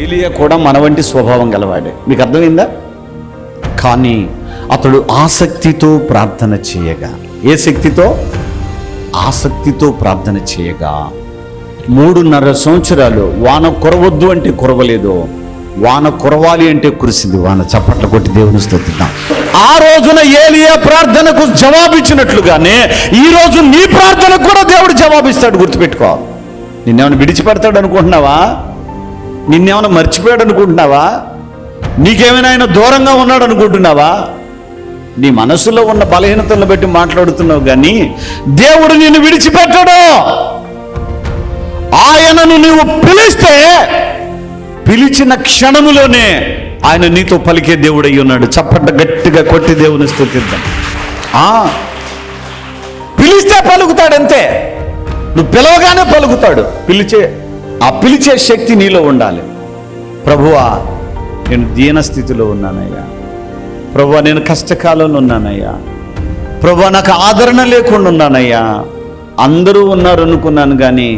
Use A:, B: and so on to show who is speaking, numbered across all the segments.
A: ఏలియా కూడా మన వంటి స్వభావం గలవాడే, మీకు అర్థమైందా? కానీ అతడు ఆసక్తితో ప్రార్థన చేయగా, ఏ శక్తితో? ఆసక్తితో ప్రార్థన చేయగా 3.5 సంవత్సరాలు వాన కురవద్దు అంటే కురవలేదు, వాన కురవాలి అంటే కురిసింది వాన. చప్పట్ల కొట్టి దేవుని స్తుతిద్దాం. ఆ రోజున ఏలియా ప్రార్థనకు జవాబిచ్చినట్లుగానే ఈరోజు నీ ప్రార్థనకు కూడా దేవుడు జవాబిస్తాడు, గుర్తుపెట్టుకో. నిన్నేమైనా విడిచిపెడతాడు అనుకుంటున్నావా? నిన్నేమైనా మర్చిపోయాడు అనుకుంటున్నావా? నీకేమైనా ఆయన దూరంగా ఉన్నాడు అనుకుంటున్నావా? నీ మనసులో ఉన్న బలహీనతలను బట్టి మాట్లాడుతున్నావు, కానీ దేవుడు నిన్ను విడిచిపెట్టాడు. ఆయనను నీవు పిలిస్తే పిలిచిన క్షణములోనే ఆయన నీతో పలికే దేవుడు అయి ఉన్నాడు. చప్పట్ట గట్టిగా కొట్టి దేవుని స్తుతిద్దాం. పిలిస్తే పలుకుతాడంతే, నువ్వు పిలవగానే పలుకుతాడు. పిలిచే శక్తి నీలో ఉండాలి. ప్రభువా, నేను దీనస్థితిలో ఉన్నానయ్యా, ప్రభువా నేను కష్టకాలంలో ఉన్నానయ్యా, ప్రభువా నాకు ఆదరణ లేకుండా ఉన్నానయ్యా, అందరూ ఉన్నారు అనుకున్నాను కానీ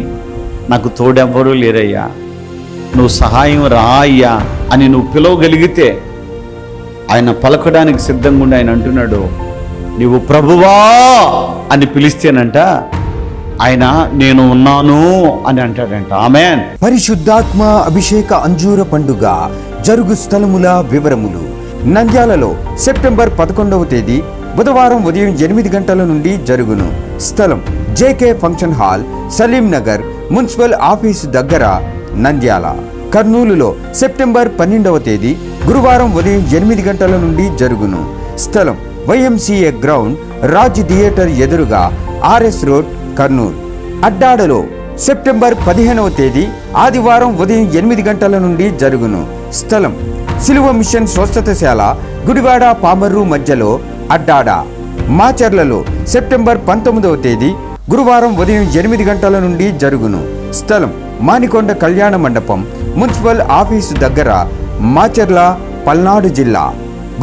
A: నాకు తోడెవ్వరూ లేరయ్యా, నువ్వు సహాయం రా అయ్యా అని నువ్వు పిలవగలిగితే ఆయన పలకడానికి సిద్ధంగా ఉండి ఆయన అంటున్నాడు, నీవు ప్రభువా అని పిలిస్తేనంట ఆయన నేను ఉన్నాను అని అంటాడంట. ఆమేన్.
B: పరిశుద్ధాత్మ అభిషేక అంజూర పండుగ జరుగు స్థలముల వివరములు. నంద్యాలలో సెప్టెంబర్ 11వ తేదీ బుధవారం ఉదయం 8 గంటల నుండి జరుగును. స్థలం JK function hall, Salim Nagar, municipal office దగ్గర, నంద్యాల. కర్నూలులో సెప్టెంబర్ 12వ తేదీ గురువారం ఉదయం 8 గంటల నుండి జరుగును. స్థలం YMCA గ్రౌండ్, రాజ్ థియేటర్ ఎదురుగా, RS రోడ్, కర్నూలు. అడ్డాడలో సెప్టెంబర్ 15వ తేదీ ఆదివారం ఉదయం 8 గంటల నుండి జరుగును. స్థలం సిలువ మిషన్ స్వస్థతశాల, గుడివాడ పామర్రు మధ్యలో, అడ్డాడ. మాచర్లలో సెప్టెంబర్ 19వ తేదీ గురువారం ఉదయం 8 గంటల నుండి జరుగును. స్థలం మానికొండ కళ్యాణ మండపం, మున్సిపల్ ఆఫీసు దగ్గర, మాచర్ల, పల్నాడు జిల్లా.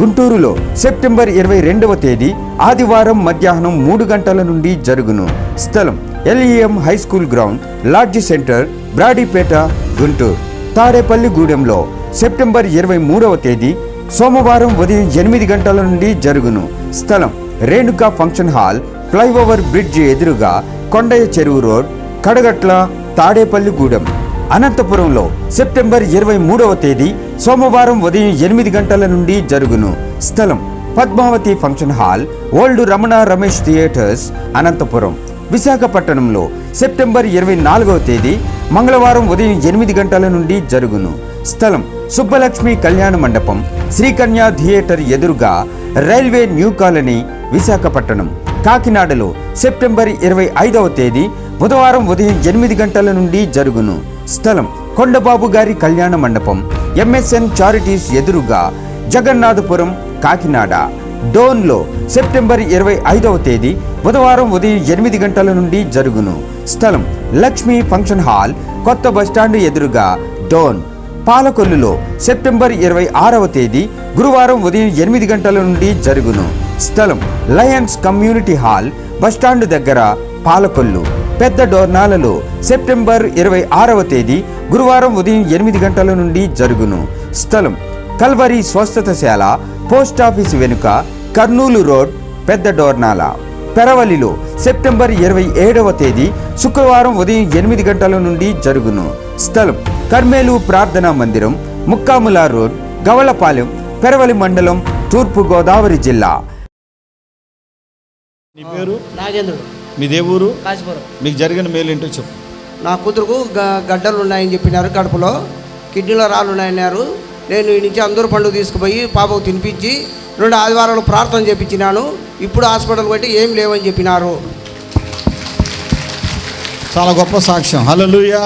B: గుంటూరులో సెప్టెంబర్ 22వ తేదీ ఆదివారం మధ్యాహ్నం 3 గంటల నుండి జరుగును. స్థలం LEM high school ground, lodge center, Brodipet, Guntur. తాడేపల్లిగూడెంలో సెప్టెంబర్ 23వ తేదీ సోమవారం ఉదయం 8 గంటల నుండి జరుగును. స్థలం Renuka function hall, flyover bridge ఎదురుగా, కొండయ్య చెరువు రోడ్, కడగట్ల, తాడేపల్లిగూడెం. అనంతపురంలో సెప్టెంబర్ 23వ తేదీ సోమవారం ఉదయం 8 గంటల నుండి జరుగును. స్థలం Padmavathi function hall, old Ramana Ramesh theatres, Anantapur. విశాఖపట్నంలో సెప్టెంబర్ 24వ తేదీ మంగళవారం ఉదయం 8 గంటల నుండి జరుగును. స్థలం సుబ్బలక్ష్మి కళ్యాణ మండపం, శ్రీకన్య థియేటర్ ఎదురుగా, రైల్వే న్యూ కాలనీ, విశాఖపట్నం. కాకినాడలో సెప్టెంబర్ 25వ తేదీ బుధవారం ఉదయం 8 గంటల నుండి జరుగును. స్థలం కొండబాబు గారి కళ్యాణ మండపం, MSN చారిటీస్ ఎదురుగా, జగన్నాథపురం, కాకినాడ. డోన్లో సెప్టెంబర్ 25వ తేదీ బుధవారం ఉదయం 8 గంటల నుండి జరుగును. స్థలం లక్ష్మీ ఫంక్షన్ హాల్, కొత్త బస్టాండ్ ఎదురుగా, డోన్. పాలకొల్లులో సెప్టెంబర్ 26వ తేదీ గురువారం ఉదయం 8 గంటల నుండి జరుగును. స్థలం లయన్స్ కమ్యూనిటీ హాల్, బస్టాండ్ దగ్గర, పాలకొల్లు. పెద్ద డోర్నాలలో సెప్టెంబర్ 26వ తేదీ గురువారం ఉదయం 8 గంటల నుండి జరుగును. స్థలం కల్వరి స్వస్థతశాల, పోస్టాఫీసు వెనుక, కర్నూలు రోడ్, పెద్ద డోర్నాల. పెరవలిలో సెప్టెంబర్ 27వ తేదీ శుక్రవారం ఉదయం 8 గంటల నుండి జరుగును. స్థలం కర్మేలు ప్రార్థనా మందిరం, ముక్కాముల రోడ్, గవళపాలెం, పెరవలి మండలం, తూర్పు గోదావరి జిల్లా.
A: నీ పేరు?
C: నాగేంద్రుడు.
A: మీ దేవురు?
C: కాశీపురం.
A: మీకు జరిగిన మేలు ఏంటో చెప్పు.
C: నా కూతురుకు గడ్డలు ఉన్నాయని చెప్పినారు, కడుపులో కిడ్నీలో రాళ్ళు ఉన్నాయన్నారు. నేను ఈ నుంచి అందరూ పండుగ తీసుకుపోయి పాపకు తినిపించి 2 ఆదివారాలు ప్రార్థన చేయించినాను. ఇప్పుడు హాస్పిటల్ పెట్టి ఏం లేవని చెప్పినారు.
A: చాలా గొప్ప సాక్ష్యం. హల్లెలూయా.